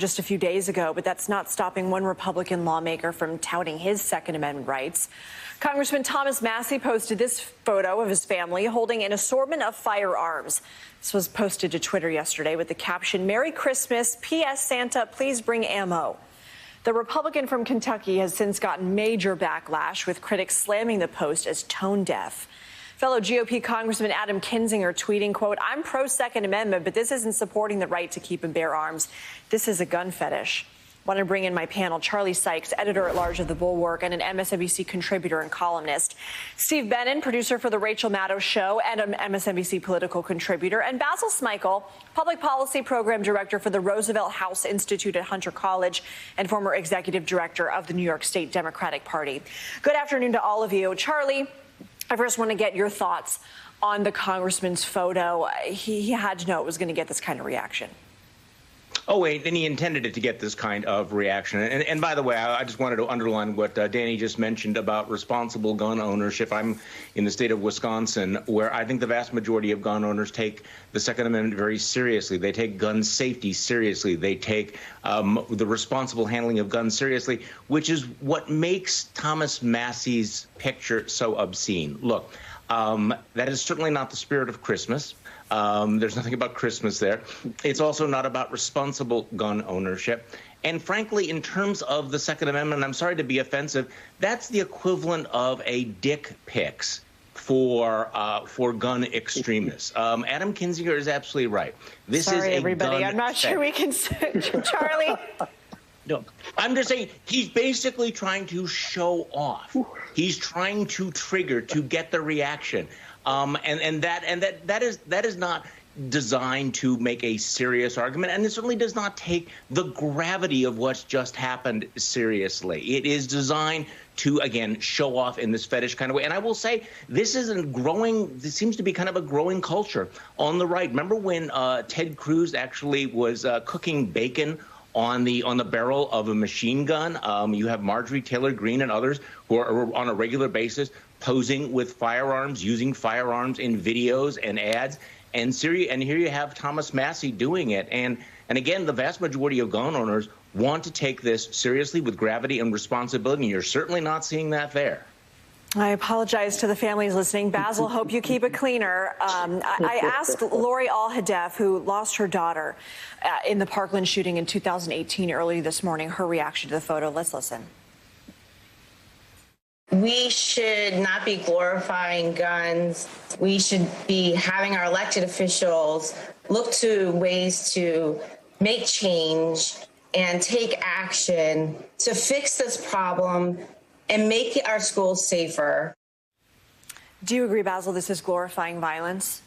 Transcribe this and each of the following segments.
just a few days ago, but that's not stopping one Republican lawmaker from touting his Second Amendment rights. Congressman Thomas Massie posted this photo of his family holding an assortment of firearms. This was posted to Twitter yesterday with the caption, "Merry Christmas, P.S. Santa, please bring ammo." The Republican from Kentucky has since gotten major backlash, with critics slamming the post as tone deaf. Fellow GOP Congressman Adam Kinzinger tweeting, quote, "I'm pro-Second Amendment, but this isn't supporting the right to keep and bear arms. This is a gun fetish." Want to bring in my panel, Charlie Sykes, editor-at-large of The Bulwark and an MSNBC contributor and columnist, Steve Bannon, producer for The Rachel Maddow Show and an MSNBC political contributor, and Basil Smikle, public policy program director for the Roosevelt House Institute at Hunter College and former executive director of the New York State Democratic Party. Good afternoon to all of you. Charlie, I first want to get your thoughts on the congressman's photo. He had to know it was going to get this kind of reaction. Oh, wait, and he intended it to get this kind of reaction. And by the way, I just wanted to underline what Danny just mentioned about responsible gun ownership. I'm in the state of Wisconsin, where I think the vast majority of gun owners take the Second Amendment very seriously. They take gun safety seriously. They take the responsible handling of guns seriously, which is what makes Thomas Massie's picture so obscene. Look, that is certainly not the spirit of Christmas. There's nothing about Christmas there. It's also not about responsible gun ownership. And frankly, in terms of the Second Amendment, I'm sorry to be offensive, that's the equivalent of a dick pics for gun extremists. Adam Kinzinger is absolutely right. This is a everybody. I'm not sure we can Charlie. No, I'm just saying he's basically trying to show off. He's trying to trigger, to get the reaction. That is not designed to make a serious argument, and it certainly does not take the gravity of what's just happened seriously. It is designed to, again, show off in this fetish kind of way. And I will say this seems to be kind of a growing culture on the right. Remember when Ted Cruz actually was cooking bacon on the barrel of a machine gun? You have Marjorie Taylor Greene and others who are on a regular basis posing with firearms, using firearms in videos and ads. And here you have Thomas Massie doing it. And again, the vast majority of gun owners want to take this seriously with gravity and responsibility. And you're certainly not seeing that there. I apologize to the families listening. Basil, hope you keep it cleaner. I asked Lori Al-Hadef, who lost her daughter in the Parkland shooting in 2018, early this morning, her reaction to the photo. Let's listen. We should not be glorifying guns. We should be having our elected officials look to ways to make change and take action to fix this problem and make our schools safer. Do you agree, Basil, this is glorifying violence?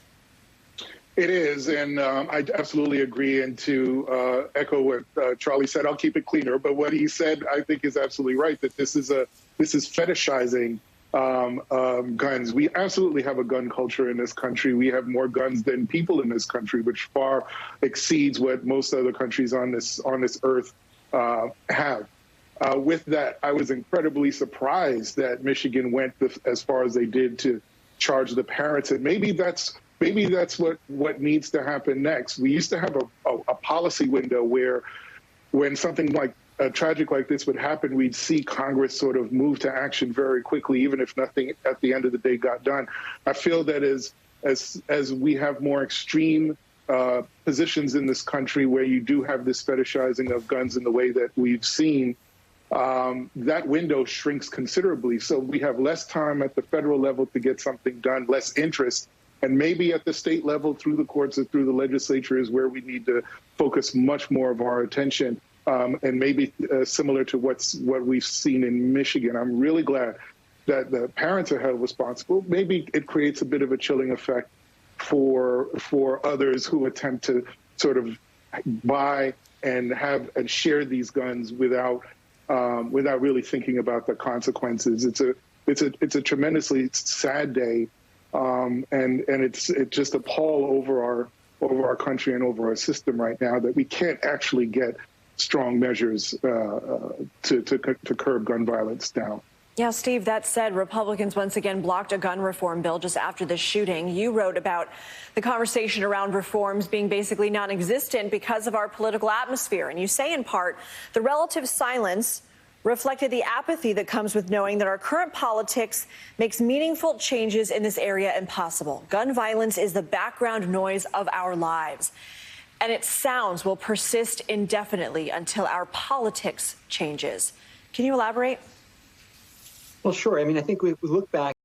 It is, and I absolutely agree. And to echo what Charlie said, I'll keep it cleaner. But what he said, I think, is absolutely right. That this is fetishizing guns. We absolutely have a gun culture in this country. We have more guns than people in this country, which far exceeds what most other countries on this earth have. With that, I was incredibly surprised that Michigan went as far as they did to charge the parents, and maybe that's what needs to happen next. We used to have a policy window where, when something like tragic like this would happen, we'd see Congress sort of move to action very quickly, even if nothing at the end of the day got done. I feel that as we have more extreme positions in this country where you do have this fetishizing of guns in the way that we've seen, that window shrinks considerably. So we have less time at the federal level to get something done, less interest. And maybe at the state level, through the courts and through the legislature, is where we need to focus much more of our attention. And maybe similar to what we've seen in Michigan. I'm really glad that the parents are held responsible. Maybe it creates a bit of a chilling effect for others who attempt to sort of buy and share these guns without really thinking about the consequences. It's a tremendously sad day. And it's just a pall over our country and over our system right now that we can't actually get strong measures to curb gun violence down. Yeah, Steve, that said, Republicans once again blocked a gun reform bill just after the shooting. You wrote about the conversation around reforms being basically non-existent because of our political atmosphere. And you say, in part, the relative silence reflected the apathy that comes with knowing that our current politics makes meaningful changes in this area impossible. Gun violence is the background noise of our lives, and its sounds will persist indefinitely until our politics changes. Can you elaborate? Well, sure. I mean, I think we look back